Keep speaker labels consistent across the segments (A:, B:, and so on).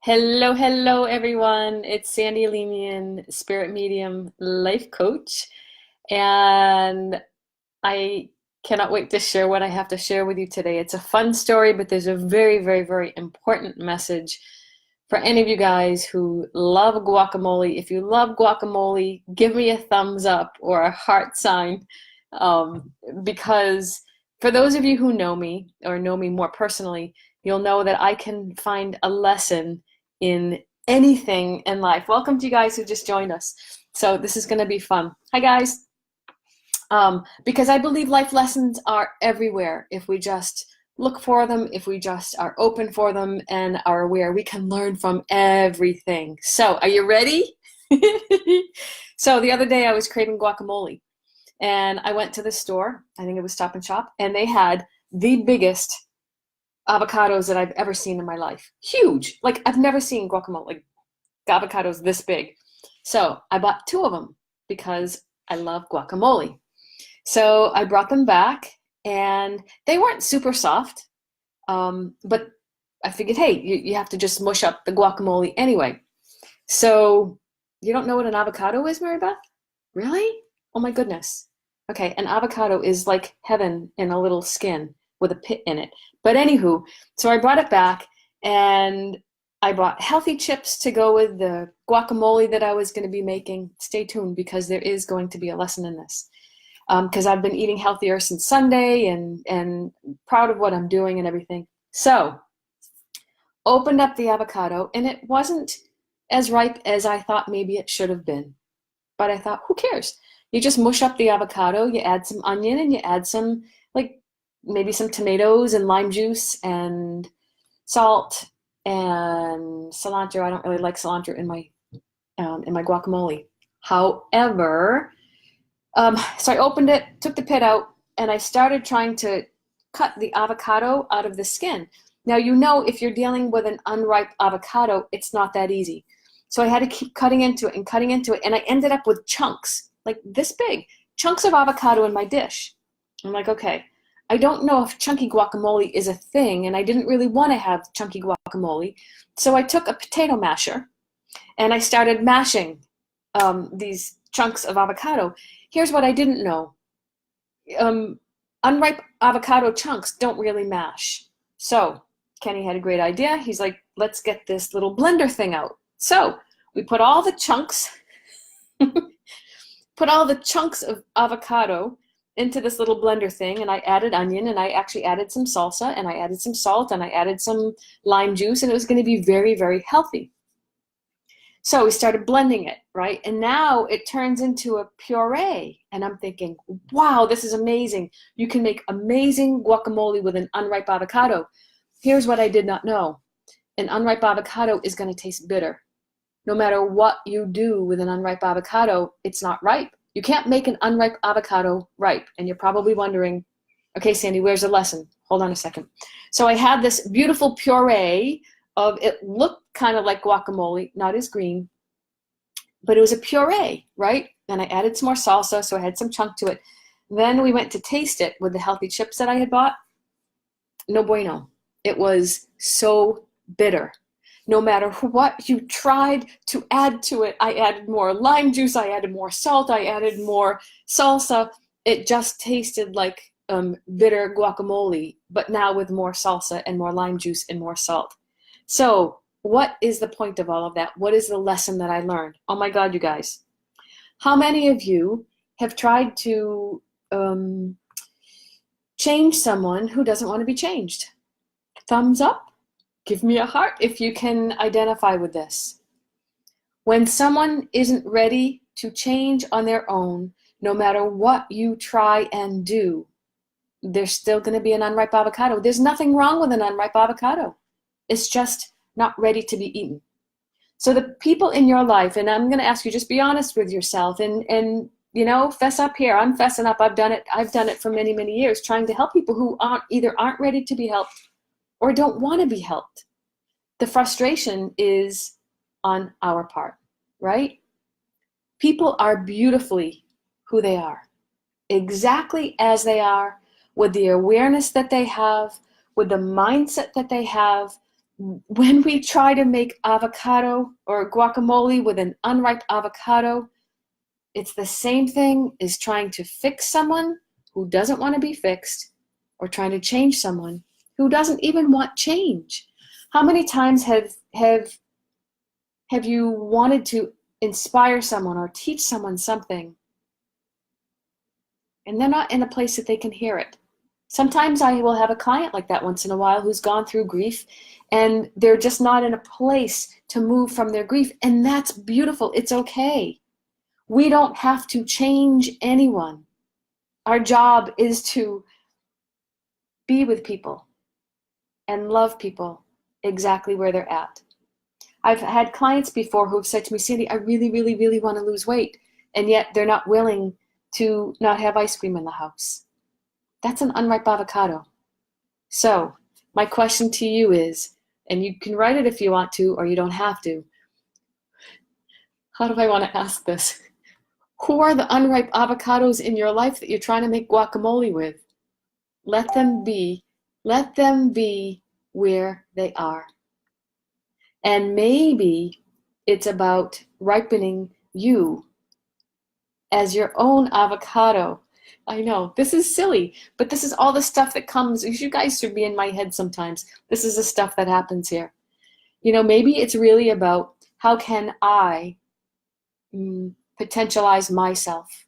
A: Hello, hello, everyone. It's Sandy Lemian, Spirit Medium Life Coach, and I cannot wait to share what I have to share with you today. It's a fun story, but there's a very, very, very important message for any of you guys who love guacamole. If you love guacamole, give me a thumbs up or a heart sign, um, because for those of you who know me or know me more personally, you'll know that I can find a lesson in anything in life. Welcome to you guys who just joined us. So this is going to be fun. Hi, guys. Because I believe life lessons are everywhere if we just look for them, if we just are open for them and are aware. We can learn from everything. So are you ready? So the other day I was craving guacamole and I went to the store, I think it was Stop and Shop, and they had the biggest avocados that I've ever seen in my life. Huge. Like I've never seen guacamole, like avocados this big. So I bought two of them because I love guacamole. So I brought them back and they weren't super soft. But I figured, hey, you have to just mush up the guacamole anyway. So you don't know what an avocado is, Mary Beth? Really? Oh my goodness. Okay, an avocado is like heaven in a little skin with a pit in it. But anywho, so I brought it back and I bought healthy chips to go with the guacamole that I was going to be making. Stay tuned because there is going to be a lesson in this. Because I've been eating healthier since Sunday and proud of what I'm doing and everything. So opened up the avocado and it wasn't as ripe as I thought maybe it should have been. But I thought, who cares? You just mush up the avocado, you add some onion and you add some, like maybe some tomatoes and lime juice and salt and cilantro. I don't really like cilantro in my guacamole. However, so I opened it, took the pit out, and I started trying to cut the avocado out of the skin. Now, you know, if you're dealing with an unripe avocado, it's not that easy. So I had to keep cutting into it and cutting into it, and I ended up with chunks, like this big, chunks of avocado in my dish. I'm like, okay, I don't know if chunky guacamole is a thing, and I didn't really want to have chunky guacamole. So I took a potato masher, and I started mashing these chunks of avocado. Here's what I didn't know. Um, Unripe avocado chunks don't really mash. So Kenny had a great idea. He's like, let's get this little blender thing out. So we put all the chunks, put all the chunks of avocado into this little blender thing, and I added onion, and I actually added some salsa, and I added some salt, and I added some lime juice, and it was going to be very, very healthy. So we started blending it, right? And now it turns into a puree. And I'm thinking, wow, this is amazing. You can make amazing guacamole with an unripe avocado. Here's what I did not know. An unripe avocado is going to taste bitter. No matter what you do with an unripe avocado, it's not ripe. You can't make an unripe avocado ripe. And you're probably wondering, okay, Sandy, where's the lesson? Hold on a second. So I had this beautiful puree of, it looked kind of like guacamole, not as green, but it was a puree, right? And I added some more salsa, so I had some chunk to it. Then we went to taste it with the healthy chips that I had bought. No bueno. It was so bitter. No matter what you tried to add to it, I added more lime juice, I added more salt, I added more salsa. It just tasted like bitter guacamole, but now with more salsa and more lime juice and more salt. So what is the point of all of that? What is the lesson that I learned? Oh my God, you guys. How many of you have tried to change someone who doesn't want to be changed? Thumbs up. Give me a heart if you can identify with this. When someone isn't ready to change on their own, no matter what you try and do, there's still going to be an unripe avocado. There's nothing wrong with an unripe avocado. It's just not ready to be eaten. So the people in your life, and I'm going to ask you, just be honest with yourself and you know, fess up here. I'm fessing up. I've done it for many, many years, trying to help people who aren't ready to be helped or don't want to be helped. The frustration is on our part, right? People are beautifully who they are, exactly as they are, with the awareness that they have, with the mindset that they have. When we try to make avocado or guacamole with an unripe avocado, it's the same thing as trying to fix someone who doesn't want to be fixed, or trying to change someone who doesn't even want change. How many times have you wanted to inspire someone or teach someone something, and they're not in a place that they can hear it? Sometimes I will have a client like that once in a while who's gone through grief, and they're just not in a place to move from their grief, and that's beautiful. It's okay. We don't have to change anyone. Our job is to be with people and love people exactly where they're at. I've had clients before who've said to me, Sandy, I really, really, really want to lose weight, and yet they're not willing to not have ice cream in the house. That's an unripe avocado. So my question to you is, and you can write it if you want to, or you don't have to. How do I want to ask this? Who are the unripe avocados in your life that you're trying to make guacamole with? Let them be where they are. And maybe it's about ripening you as your own avocado. I know, this is silly, but this is all the stuff that comes. You guys should be in my head sometimes. This is the stuff that happens here. Maybe it's really about how can I potentialize myself.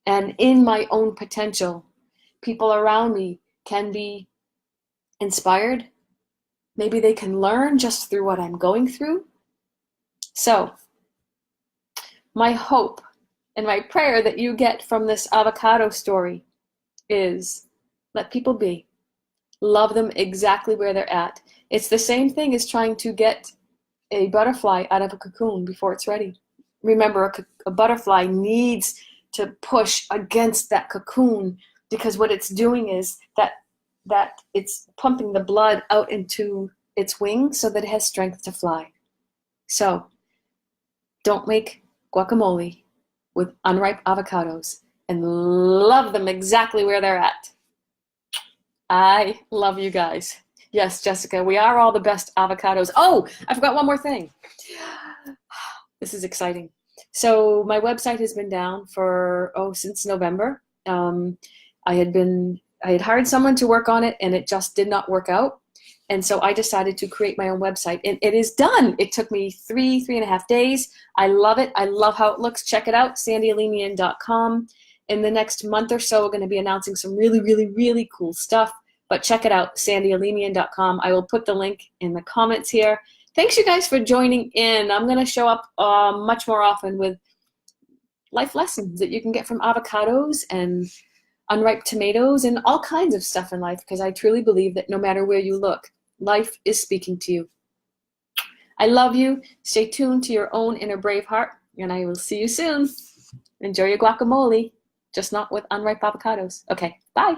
A: And in my own potential, people around me can be inspired. Maybe they can learn just through what I'm going through. So, my hope and my prayer that you get from this avocado story is let people be. Love them exactly where they're at. It's the same thing as trying to get a butterfly out of a cocoon before it's ready. Remember, a butterfly needs to push against that cocoon, because what it's doing is that it's pumping the blood out into its wings so that it has strength to fly. So don't make guacamole with unripe avocados, and love them exactly where they're at. I love you guys. Yes, Jessica, we are all the best avocados. Oh, I forgot one more thing. This is exciting. So my website has been down for, since November. I had hired someone to work on it, and it just did not work out. And so I decided to create my own website, and it is done. It took me three and a half days. I love it. I love how it looks. Check it out, sandyalemian.com. In the next month or so, we're going to be announcing some really, really, really cool stuff. But check it out, sandyalemian.com. I will put the link in the comments here. Thanks, you guys, for joining in. I'm going to show up much more often with life lessons that you can get from avocados and unripe tomatoes and all kinds of stuff in life, because I truly believe that no matter where you look, life is speaking to you. I love you. Stay tuned to your own inner brave heart, and I will see you soon. Enjoy your guacamole, just not with unripe avocados. Okay, bye.